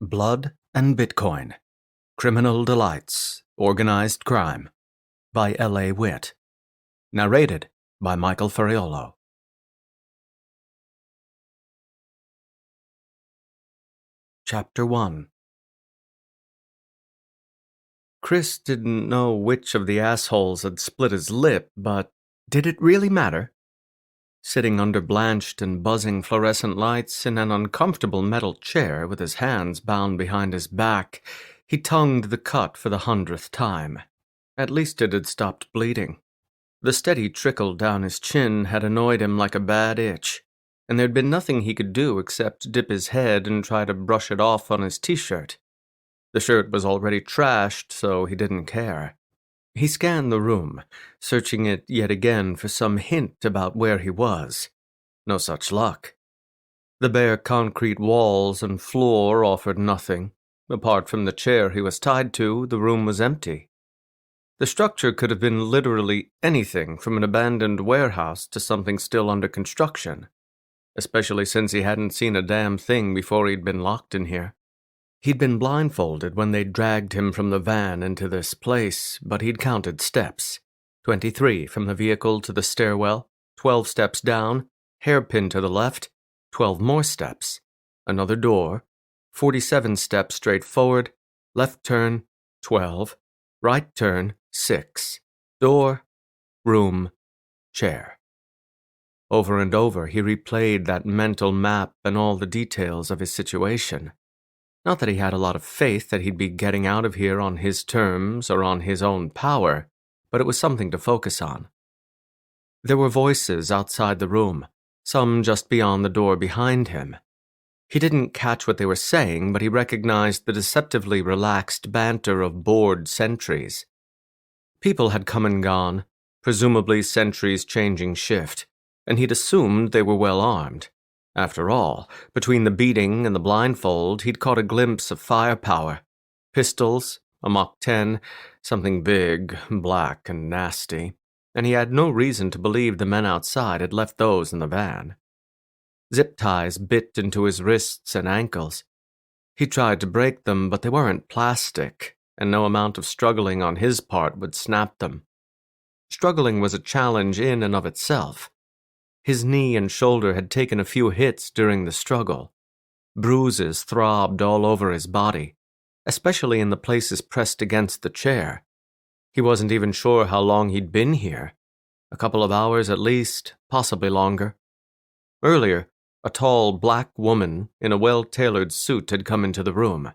Blood and Bitcoin, Criminal Delights, Organized Crime, by L.A. Witt. Narrated by Michael Ferraiuolo. Chapter 1. Chris didn't know which of the assholes had split his lip, but did it really matter? Sitting under blanched and buzzing fluorescent lights in an uncomfortable metal chair with his hands bound behind his back, he tongued the cut for the 100th time. At least it had stopped bleeding. The steady trickle down his chin had annoyed him like a bad itch, and there'd been nothing he could do except dip his head and try to brush it off on his t-shirt. The shirt was already trashed, so he didn't care. He scanned the room, searching it yet again for some hint about where he was. No such luck. The bare concrete walls and floor offered nothing. Apart from the chair he was tied to, the room was empty. The structure could have been literally anything from an abandoned warehouse to something still under construction, especially since he hadn't seen a damn thing before he'd been locked in here. He'd been blindfolded when they dragged him from the van into this place, but he'd counted steps. 23 from the vehicle to the stairwell, 12 steps down, hairpin to the left, 12 more steps, another door, 47 steps straight forward, left turn, 12, right turn, 6, door, room, chair. Over and over he replayed that mental map and all the details of his situation. Not that he had a lot of faith that he'd be getting out of here on his terms or on his own power, but it was something to focus on. There were voices outside the room, some just beyond the door behind him. He didn't catch what they were saying, but he recognized the deceptively relaxed banter of bored sentries. People had come and gone, presumably sentries changing shift, and he'd assumed they were well armed. After all, between the beating and the blindfold, he'd caught a glimpse of firepower. Pistols, a Mach 10, something big, black, and nasty, and he had no reason to believe the men outside had left those in the van. Zip ties bit into his wrists and ankles. He tried to break them, but they weren't plastic, and no amount of struggling on his part would snap them. Struggling was a challenge in and of itself. His knee and shoulder had taken a few hits during the struggle. Bruises throbbed all over his body, especially in the places pressed against the chair. He wasn't even sure how long he'd been here. A couple of hours at least, possibly longer. Earlier, a tall black woman in a well-tailored suit had come into the room.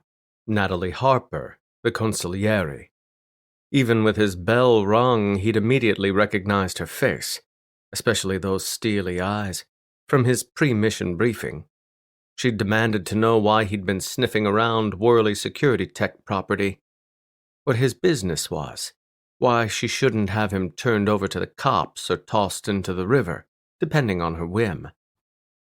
Natalie Harper, the consigliere. Even with his bell rung, he'd immediately recognized her face, especially those steely eyes, from his pre-mission briefing. She'd demanded to know why he'd been sniffing around Worley security tech property, what his business was, why she shouldn't have him turned over to the cops or tossed into the river, depending on her whim.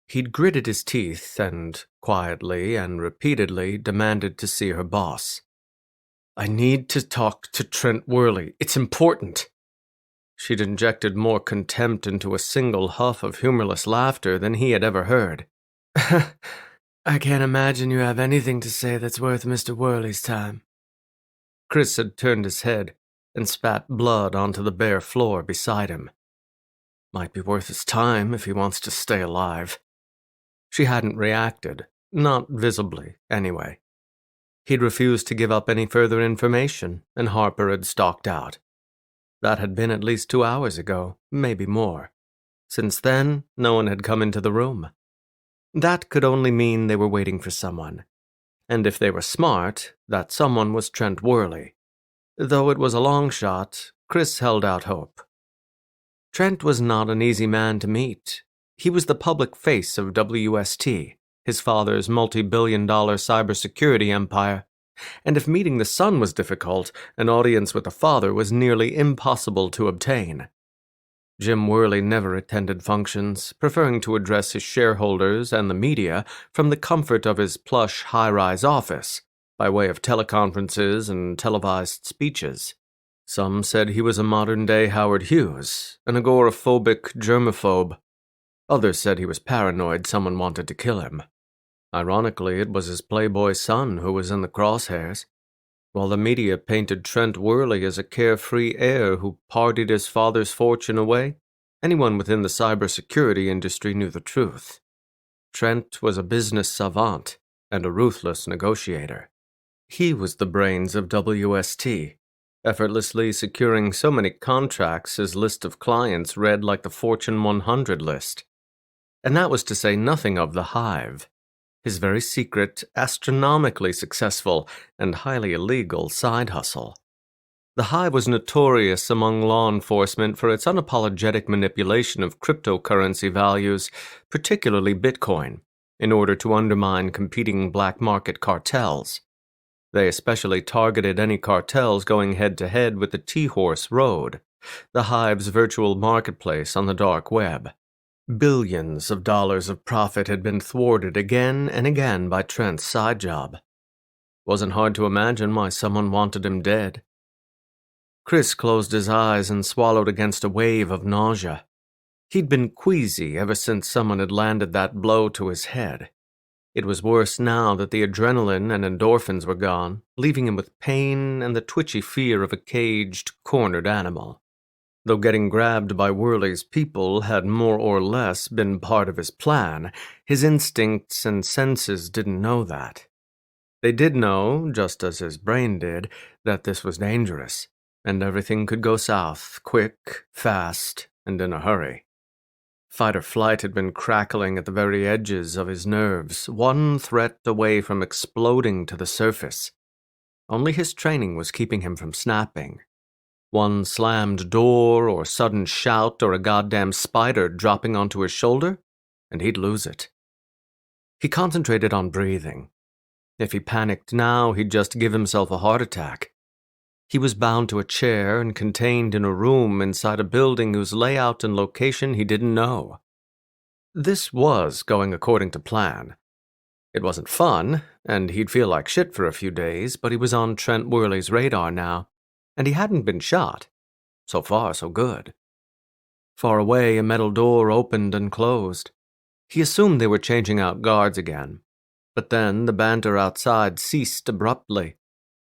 He'd gritted his teeth and, quietly and repeatedly, demanded to see her boss. "I need to talk to Trent Worley. It's important." She'd injected more contempt into a single huff of humorless laughter than he had ever heard. "I can't imagine you have anything to say that's worth Mr. Worley's time." Chris had turned his head and spat blood onto the bare floor beside him. Might be worth his time if he wants to stay alive. She hadn't reacted, not visibly, anyway. He'd refused to give up any further information, and Harper had stalked out. That had been at least 2 hours ago, maybe more. Since then, no one had come into the room. That could only mean they were waiting for someone. And if they were smart, that someone was Trent Worley. Though it was a long shot, Chris held out hope. Trent was not an easy man to meet. He was the public face of WST, his father's multi-billion-dollar cybersecurity empire. And if meeting the son was difficult, an audience with the father was nearly impossible to obtain. Jim Worley never attended functions, preferring to address his shareholders and the media from the comfort of his plush high-rise office, by way of teleconferences and televised speeches. Some said he was a modern-day Howard Hughes, an agoraphobic germaphobe. Others said he was paranoid someone wanted to kill him. Ironically, it was his playboy son who was in the crosshairs. While the media painted Trent Worley as a carefree heir who partied his father's fortune away, anyone within the cybersecurity industry knew the truth. Trent was a business savant and a ruthless negotiator. He was the brains of WST, effortlessly securing so many contracts his list of clients read like the Fortune 100 list. And that was to say nothing of the Hive, his very secret, astronomically successful, and highly illegal side hustle. The Hive was notorious among law enforcement for its unapologetic manipulation of cryptocurrency values, particularly Bitcoin, in order to undermine competing black market cartels. They especially targeted any cartels going head-to-head with the T-Horse Road, the Hive's virtual marketplace on the dark web. Billions of dollars of profit had been thwarted again and again by Trent's side job. Wasn't hard to imagine why someone wanted him dead. Chris closed his eyes and swallowed against a wave of nausea. He'd been queasy ever since someone had landed that blow to his head. It was worse now that the adrenaline and endorphins were gone, leaving him with pain and the twitchy fear of a caged, cornered animal. Though getting grabbed by Worley's people had more or less been part of his plan, his instincts and senses didn't know that. They did know, just as his brain did, that this was dangerous, and everything could go south, quick, fast, and in a hurry. Fight or flight had been crackling at the very edges of his nerves, one threat away from exploding to the surface. Only his training was keeping him from snapping. One slammed door or sudden shout or a goddamn spider dropping onto his shoulder, and he'd lose it. He concentrated on breathing. If he panicked now, he'd just give himself a heart attack. He was bound to a chair and contained in a room inside a building whose layout and location he didn't know. This was going according to plan. It wasn't fun, and he'd feel like shit for a few days, but he was on Trent Worley's radar now, and he hadn't been shot. So far, so good. Far away, a metal door opened and closed. He assumed they were changing out guards again, but then the banter outside ceased abruptly.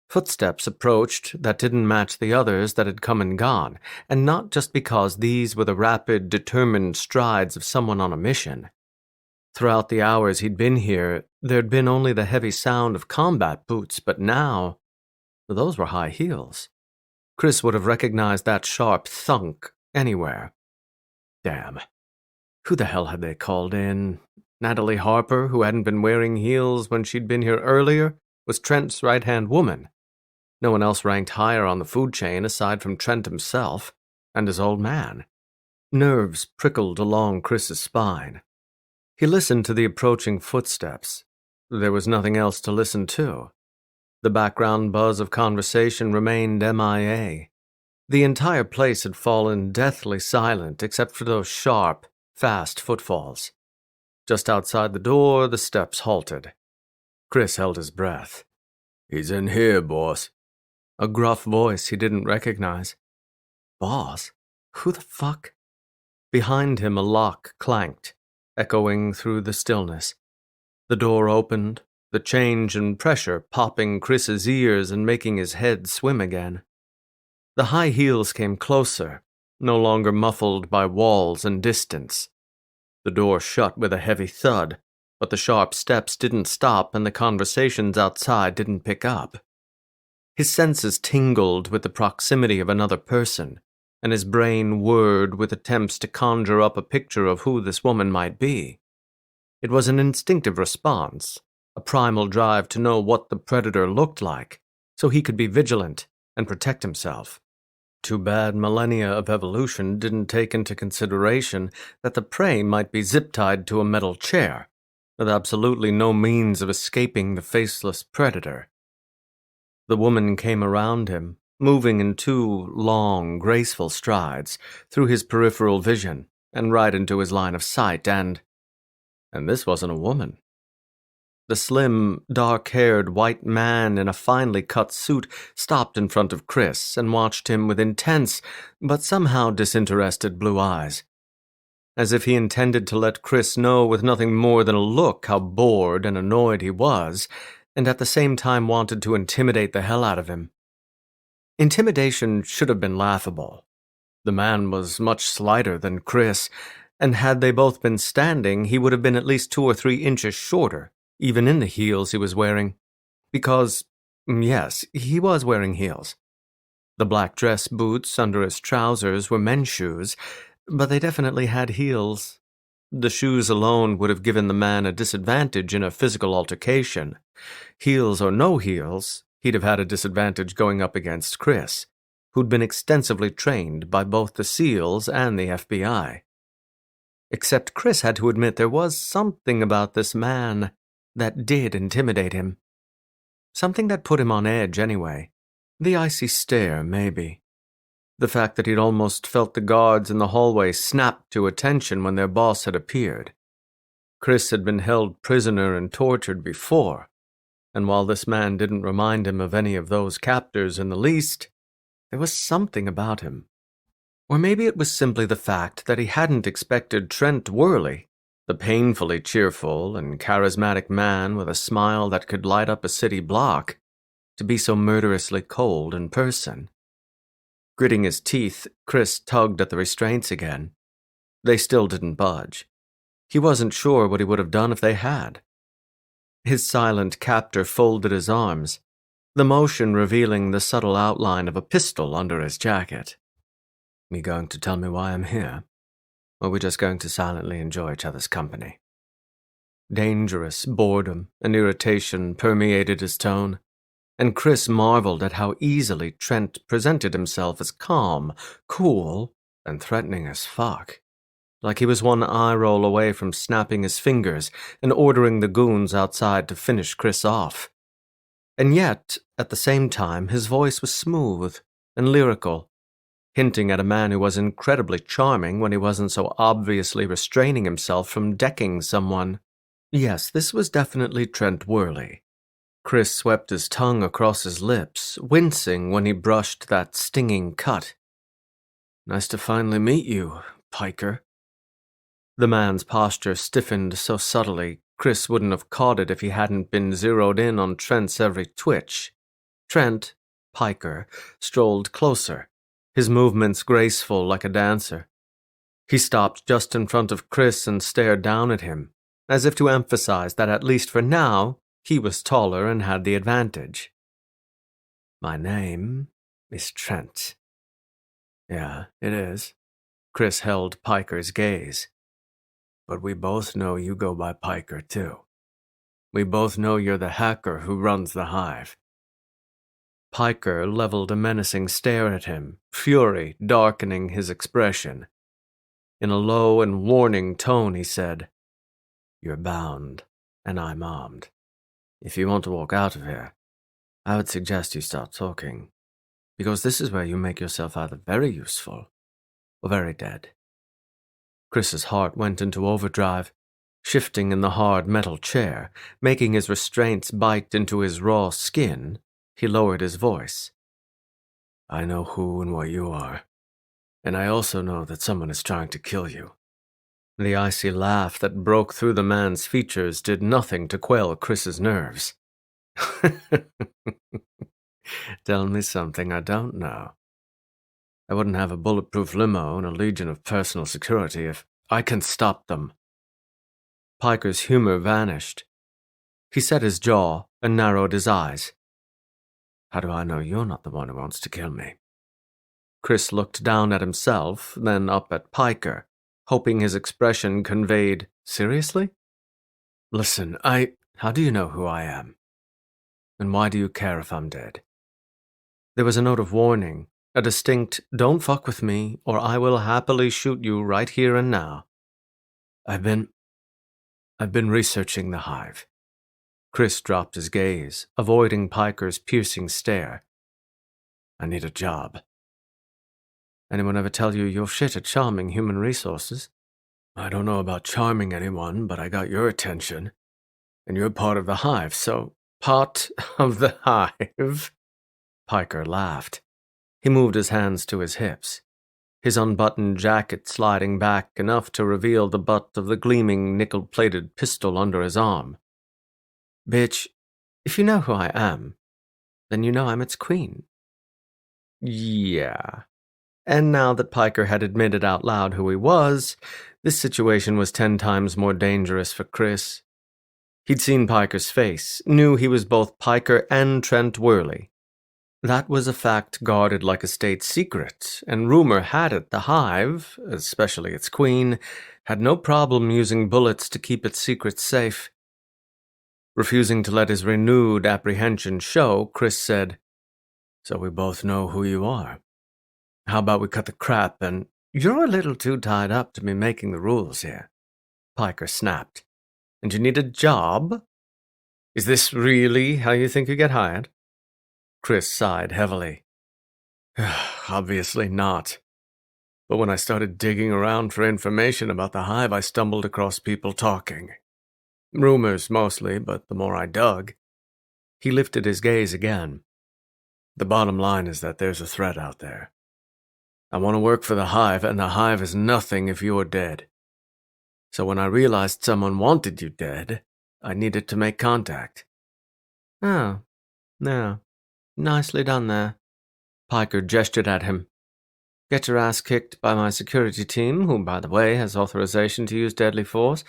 Footsteps approached that didn't match the others that had come and gone, and not just because these were the rapid, determined strides of someone on a mission. Throughout the hours he'd been here, there'd been only the heavy sound of combat boots, but now, those were high heels. Chris would have recognized that sharp thunk anywhere. Damn. Who the hell had they called in? Natalie Harper, who hadn't been wearing heels when she'd been here earlier, was Trent's right-hand woman. No one else ranked higher on the food chain aside from Trent himself and his old man. Nerves prickled along Chris's spine. He listened to the approaching footsteps. There was nothing else to listen to. The background buzz of conversation remained MIA. The entire place had fallen deathly silent except for those sharp, fast footfalls. Just outside the door, the steps halted. Chris held his breath. "He's in here, boss." A gruff voice he didn't recognize. Boss? Who the fuck? Behind him a lock clanked, echoing through the stillness. The door opened, the change in pressure popping Chris's ears and making his head swim again. The high heels came closer, no longer muffled by walls and distance. The door shut with a heavy thud, but the sharp steps didn't stop and the conversations outside didn't pick up. His senses tingled with the proximity of another person, and his brain whirred with attempts to conjure up a picture of who this woman might be. It was an instinctive response, a primal drive to know what the predator looked like, so he could be vigilant and protect himself. Too bad millennia of evolution didn't take into consideration that the prey might be zip-tied to a metal chair, with absolutely no means of escaping the faceless predator. The woman came around him, moving in two long, graceful strides through his peripheral vision and right into his line of sight, and this wasn't a woman. The slim, dark-haired white man in a finely cut suit stopped in front of Chris and watched him with intense, but somehow disinterested blue eyes. as if he intended to let Chris know with nothing more than a look how bored and annoyed he was, and at the same time wanted to intimidate the hell out of him. Intimidation should have been laughable. The man was much slighter than Chris, and had they both been standing, he would have been at least 2 or 3 inches shorter, even in the heels he was wearing. Because, yes, he was wearing heels. The black dress boots under his trousers were men's shoes, but they definitely had heels. The shoes alone would have given the man a disadvantage in a physical altercation. Heels or no heels, he'd have had a disadvantage going up against Chris, who'd been extensively trained by both the SEALs and the FBI. Except Chris had to admit there was something about this man that did intimidate him. Something that put him on edge anyway. The icy stare, maybe. The fact that he'd almost felt the guards in the hallway snap to attention when their boss had appeared. Chris had been held prisoner and tortured before, and while this man didn't remind him of any of those captors in the least, there was something about him. Or maybe it was simply the fact that he hadn't expected Trent Worley, the painfully cheerful and charismatic man with a smile that could light up a city block, to be so murderously cold in person. Gritting his teeth, Chris tugged at the restraints again. They still didn't budge. He wasn't sure what he would have done if they had. His silent captor folded his arms, the motion revealing the subtle outline of a pistol under his jacket. "You going to tell me why I'm here? Or are we just going to silently enjoy each other's company?" Dangerous boredom and irritation permeated his tone, and Chris marveled at how easily Trent presented himself as calm, cool, and threatening as fuck. Like he was one eye roll away from snapping his fingers and ordering the goons outside to finish Chris off. And yet, at the same time, his voice was smooth and lyrical, hinting at a man who was incredibly charming when he wasn't so obviously restraining himself from decking someone. Yes, this was definitely Trent Worley. Chris swept his tongue across his lips, wincing when he brushed that stinging cut. "Nice to finally meet you, piker." The man's posture stiffened so subtly, Chris wouldn't have caught it if he hadn't been zeroed in on Trent's every twitch. Trent, piker, strolled closer, his movements graceful like a dancer. He stopped just in front of Chris and stared down at him, as if to emphasize that at least for now, he was taller and had the advantage. "My name is Trent." "Yeah, it is." Chris held Piker's gaze. "But we both know you go by Piker, too. We both know you're the hacker who runs the hive." Piker leveled a menacing stare at him, fury darkening his expression. In a low and warning tone, he said, "You're bound, and I'm armed. If you want to walk out of here, I would suggest you start talking, because this is where you make yourself either very useful or very dead." Chris's heart went into overdrive, shifting in the hard metal chair, making his restraints bite into his raw skin. He lowered his voice. "I know who and what you are, and I also know that someone is trying to kill you." The icy laugh that broke through the man's features did nothing to quell Chris's nerves. "Tell me something I don't know. I wouldn't have a bulletproof limo and a legion of personal security if I can stop them." Piker's humor vanished. He set his jaw and narrowed his eyes. "How do I know you're not the one who wants to kill me?" Chris looked down at himself, then up at Piker, hoping his expression conveyed, "Seriously?" "Listen, How do you know who I am? And why do you care if I'm dead?" There was a note of warning, a distinct, "Don't fuck with me, or I will happily shoot you right here and now." I've been researching the hive." Chris dropped his gaze, avoiding Piker's piercing stare. "I need a job." "Anyone ever tell you you're shit at charming human resources?" "I don't know about charming anyone, but I got your attention. And you're part of the hive, so..." "Part of the hive?" Piker laughed. He moved his hands to his hips. his unbuttoned jacket sliding back enough to reveal the butt of the gleaming nickel-plated pistol under his arm. "Bitch, if you know who I am, then you know I'm its queen." Yeah. And now that Piker had admitted out loud who he was, this situation was 10 times more dangerous for Chris. He'd seen Piker's face, knew he was both Piker and Trent Worley. That was a fact guarded like a state secret, and rumor had it the Hive, especially its queen, had no problem using bullets to keep its secrets safe. Refusing to let his renewed apprehension show, Chris said, "So we both know who you are. How about we cut the crap and—" "You're a little too tied up to be making the rules here," Piker snapped. "And you need a job? Is this really how you think you get hired?" Chris sighed heavily. "Obviously not. But when I started digging around for information about the Hive, I stumbled across people talking. Rumors mostly, but the more I dug..." He lifted his gaze again. "The bottom line is that there's a threat out there. I want to work for the Hive, and the Hive is nothing if you're dead. So when I realized someone wanted you dead, I needed to make contact." "Oh, no. Nicely done there." Piker gestured at him. "Get your ass kicked by my security team, who, by the way, has authorization to use deadly force.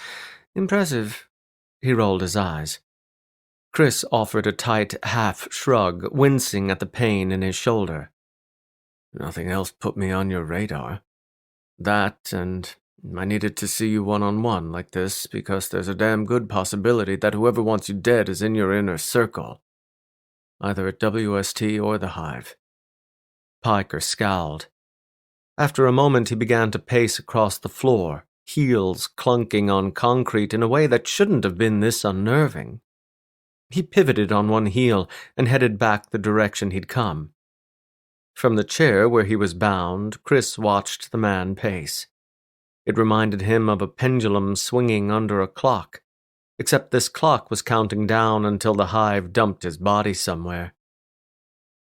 Impressive." He rolled his eyes. Chris offered a tight half shrug, wincing at the pain in his shoulder. "Nothing else put me on your radar. That, and I needed to see you one-on-one like this because there's a damn good possibility that whoever wants you dead is in your inner circle, either at WST or the Hive." Piker scowled. After a moment, he began to pace across the floor, heels clunking on concrete in a way that shouldn't have been this unnerving. He pivoted on one heel and headed back the direction he'd come. From the chair where he was bound, Chris watched the man pace. It reminded him of a pendulum swinging under a clock, except this clock was counting down until the Hive dumped his body somewhere.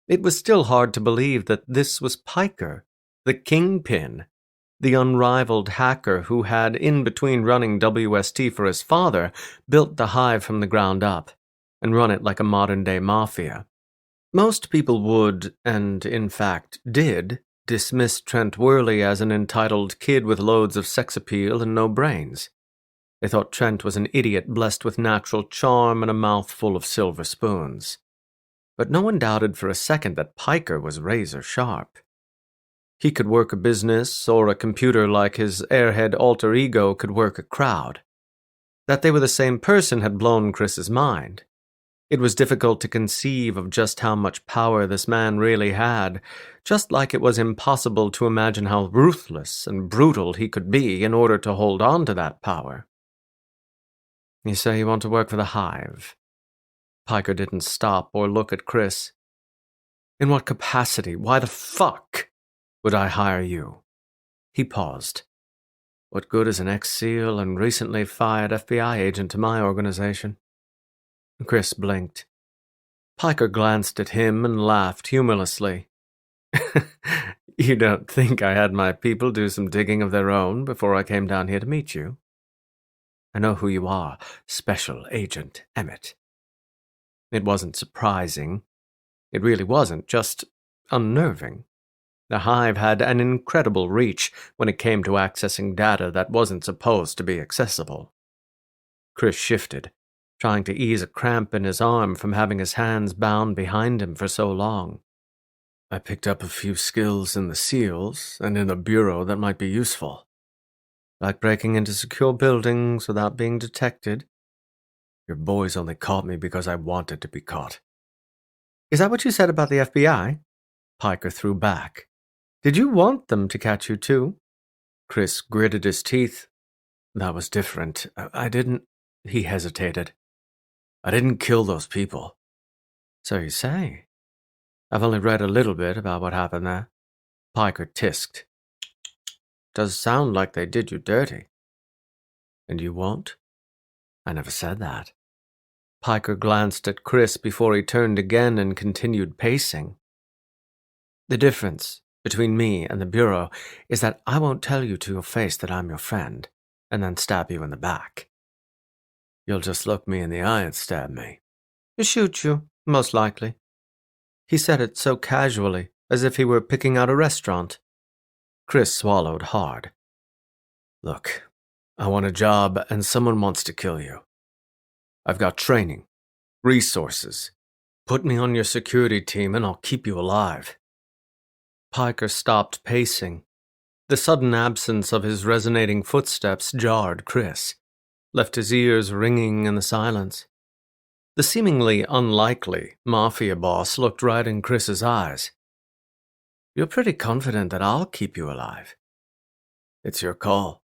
It was still hard to believe that this was Piker, the kingpin, the unrivaled hacker who had, in between running WST for his father, built the Hive from the ground up and run it like a modern-day mafia. Most people would, and in fact did, dismiss Trent Worley as an entitled kid with loads of sex appeal and no brains. They thought Trent was an idiot blessed with natural charm and a mouthful of silver spoons. But no one doubted for a second that Piker was razor sharp. He could work a business or a computer like his airhead alter ego could work a crowd. That they were the same person had blown Chris's mind. It was difficult to conceive of just how much power this man really had, just like it was impossible to imagine how ruthless and brutal he could be in order to hold on to that power. "You say you want to work for the Hive?" Piker didn't stop or look at Chris. "In what capacity? Why the fuck would I hire you?" He paused. "What good is an ex-SEAL and recently fired FBI agent to my organization?" Chris blinked. Piker glanced at him and laughed humorlessly. "You don't think I had my people do some digging of their own before I came down here to meet you? I know who you are, Special Agent Emmett." It wasn't surprising. It really wasn't, just unnerving. The Hive had an incredible reach when it came to accessing data that wasn't supposed to be accessible. Chris shifted, trying to ease a cramp in his arm from having his hands bound behind him for so long. "I picked up a few skills in the SEALs and in the Bureau that might be useful. Like breaking into secure buildings without being detected. Your boys only caught me because I wanted to be caught." "Is that what you said about the FBI?" Piker threw back. "Did you want them to catch you too?" Chris gritted his teeth. "That was different. I didn't..." He hesitated. "I didn't kill those people." "So you say. I've only read a little bit about what happened there." Piker tisked. "Does sound like they did you dirty." "And you won't?" "I never said that." Piker glanced at Chris before he turned again and continued pacing. "The difference between me and the Bureau is that I won't tell you to your face that I'm your friend, and then stab you in the back. You'll just look me in the eye and stab me. Shoot you, most likely. He said it so casually, as if he were picking out a restaurant. Chris swallowed hard. Look, I want a job and someone wants to kill you. I've got training, resources. Put me on your security team and I'll keep you alive. Piker stopped pacing. The sudden absence of his resonating footsteps jarred Chris, left his ears ringing in the silence. The seemingly unlikely mafia boss looked right in Chris's eyes. You're pretty confident that I'll keep you alive. It's your call.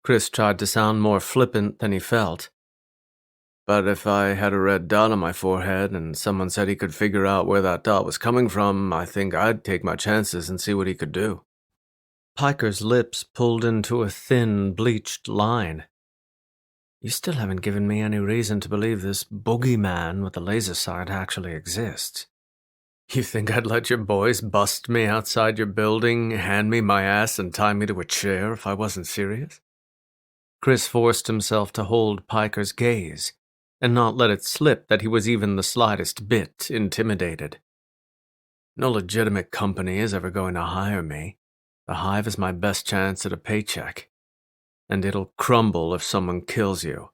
Chris tried to sound more flippant than he felt. But if I had a red dot on my forehead and someone said he could figure out where that dot was coming from, I think I'd take my chances and see what he could do. Piker's lips pulled into a thin, bleached line. You still haven't given me any reason to believe this boogeyman with the laser sight actually exists. You think I'd let your boys bust me outside your building, hand me my ass, and tie me to a chair if I wasn't serious? Chris forced himself to hold Piker's gaze, and not let it slip that he was even the slightest bit intimidated. No legitimate company is ever going to hire me. The Hive is my best chance at a paycheck, and it'll crumble if someone kills you.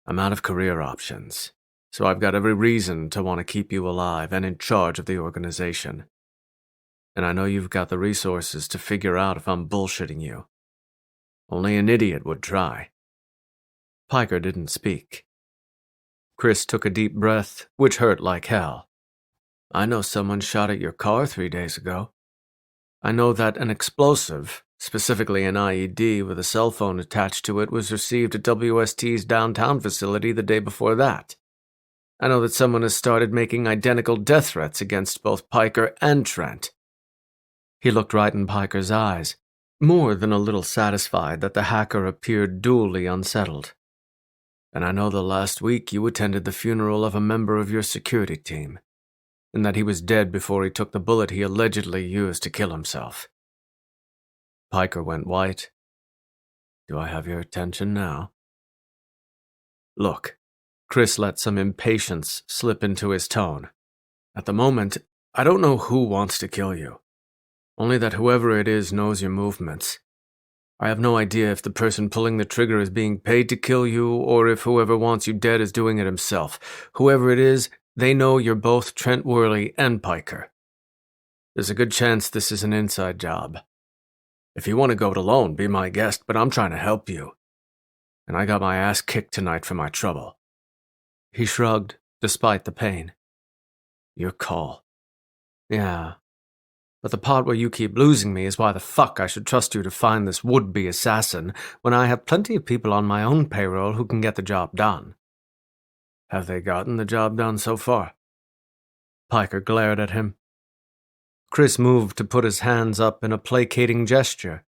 I'm out of career options, so I've got every reason to want to keep you alive and in charge of the organization. And I know you've got the resources to figure out if I'm bullshitting you. Only an idiot would try. Piker didn't speak. Chris took a deep breath, which hurt like hell. I know someone shot at your car 3 days ago. I know that an explosive, specifically an IED with a cell phone attached to it, was received at WST's downtown facility the day before that. I know that someone has started making identical death threats against both Piker and Trent. He looked right in Piker's eyes, more than a little satisfied that the hacker appeared duly unsettled. And I know the last week you attended the funeral of a member of your security team, and that he was dead before he took the bullet he allegedly used to kill himself. Piker went white. Do I have your attention now? Look, Chris let some impatience slip into his tone. At the moment, I don't know who wants to kill you. Only that whoever it is knows your movements. I have no idea if the person pulling the trigger is being paid to kill you or if whoever wants you dead is doing it himself. Whoever it is, they know you're both Trent Worley and Piker. There's a good chance this is an inside job. If you want to go it alone, be my guest, but I'm trying to help you. And I got my ass kicked tonight for my trouble. He shrugged, despite the pain. Your call. Yeah. But the part where you keep losing me is why the fuck I should trust you to find this would-be assassin when I have plenty of people on my own payroll who can get the job done. Have they gotten the job done so far? Piker glared at him. Chris moved to put his hands up in a placating gesture,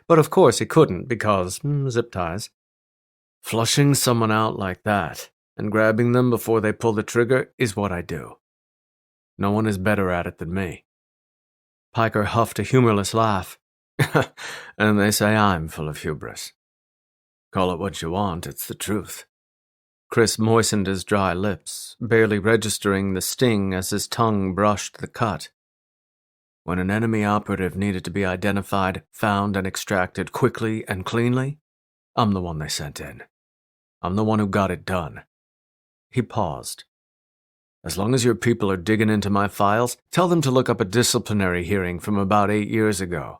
but of course he couldn't because zip ties. Flushing someone out like that and grabbing them before they pull the trigger is what I do. No one is better at it than me. Piker huffed a humorless laugh. And they say I'm full of hubris. Call it what you want, it's the truth. Chris moistened his dry lips, barely registering the sting as his tongue brushed the cut. When an enemy operative needed to be identified, found, and extracted quickly and cleanly, I'm the one they sent in. I'm the one who got it done. He paused. As long as your people are digging into my files, tell them to look up a disciplinary hearing from about 8 years ago.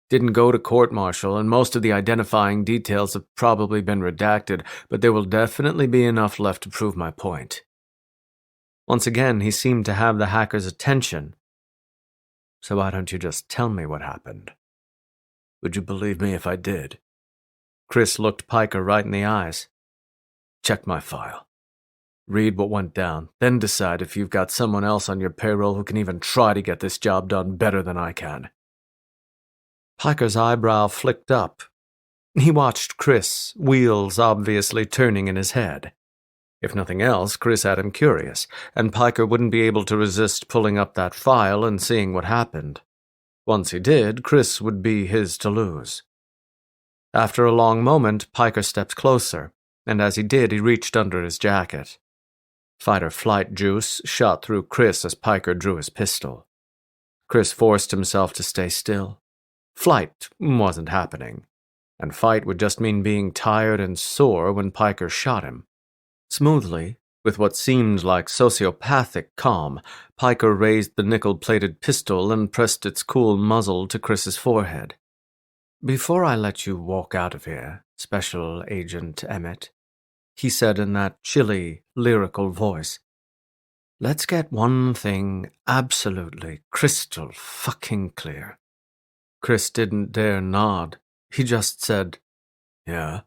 Didn't go to court-martial, and most of the identifying details have probably been redacted, but there will definitely be enough left to prove my point. Once again, he seemed to have the hacker's attention. So why don't you just tell me what happened? Would you believe me if I did? Chris looked Piker right in the eyes. Check my file. Read what went down, then decide if you've got someone else on your payroll who can even try to get this job done better than I can. Piker's eyebrow flicked up. He watched Chris, wheels obviously turning in his head. If nothing else, Chris had him curious, and Piker wouldn't be able to resist pulling up that file and seeing what happened. Once he did, Chris would be his to lose. After a long moment, Piker stepped closer, and as he did, he reached under his jacket. Fight-or-flight juice shot through Chris as Piker drew his pistol. Chris forced himself to stay still. Flight wasn't happening, and fight would just mean being tired and sore when Piker shot him. Smoothly, with what seemed like sociopathic calm, Piker raised the nickel-plated pistol and pressed its cool muzzle to Chris's forehead. "Before I let you walk out of here, Special Agent Emmett," he said in that chilly, lyrical voice, "let's get one thing absolutely crystal fucking clear." Chris didn't dare nod. He just said, "Yeah."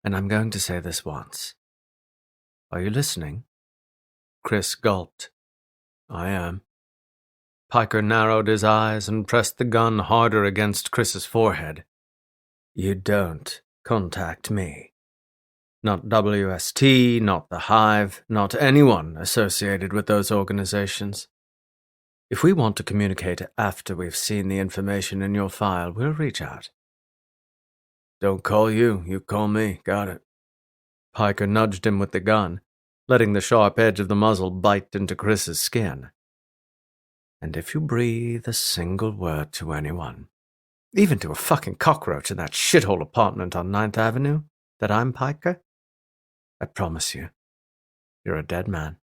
"And I'm going to say this once. Are you listening?" Chris gulped. "I am." Piker narrowed his eyes and pressed the gun harder against Chris's forehead. "You don't contact me. Not WST, not the Hive, not anyone associated with those organizations. If we want to communicate after we've seen the information in your file, we'll reach out." "Don't call you, you call me, got it." Piker nudged him with the gun, letting the sharp edge of the muzzle bite into Chris's skin. "And if you breathe a single word to anyone, even to a fucking cockroach in that shithole apartment on 9th Avenue, that I'm Piker, I promise you, you're a dead man.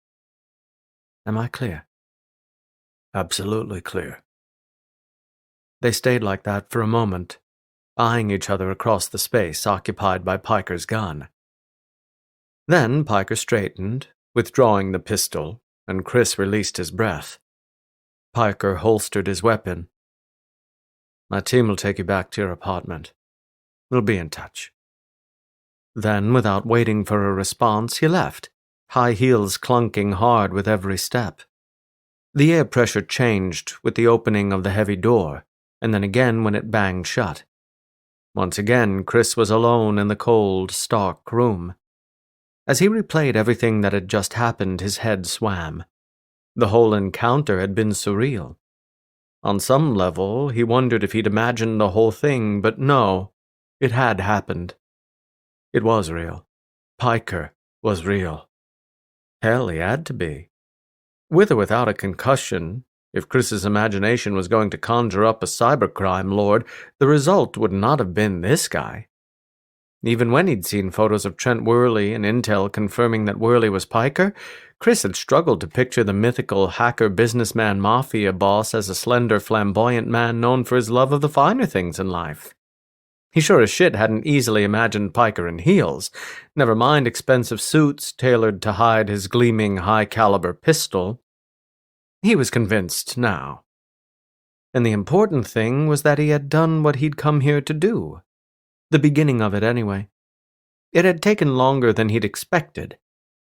Am I clear?" "Absolutely clear." They stayed like that for a moment, eyeing each other across the space occupied by Piker's gun. Then Piker straightened, withdrawing the pistol, and Chris released his breath. Piker holstered his weapon. "My team will take you back to your apartment. We'll be in touch." Then, without waiting for a response, he left, high heels clunking hard with every step. The air pressure changed with the opening of the heavy door, and then again when it banged shut. Once again, Chris was alone in the cold, stark room. As he replayed everything that had just happened, his head swam. The whole encounter had been surreal. On some level, he wondered if he'd imagined the whole thing, but no, it had happened. It was real. Piker was real. Hell, he had to be. With or without a concussion, if Chris's imagination was going to conjure up a cybercrime lord, the result would not have been this guy. Even when he'd seen photos of Trent Worley and intel confirming that Worley was Piker, Chris had struggled to picture the mythical hacker businessman mafia boss as a slender, flamboyant man known for his love of the finer things in life. He sure as shit hadn't easily imagined Piker in heels, never mind expensive suits tailored to hide his gleaming high-caliber pistol. He was convinced now. And the important thing was that he had done what he'd come here to do. The beginning of it, anyway. It had taken longer than he'd expected,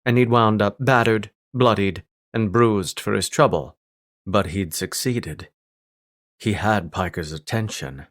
and he'd wound up battered, bloodied, and bruised for his trouble. But he'd succeeded. He had Piker's attention.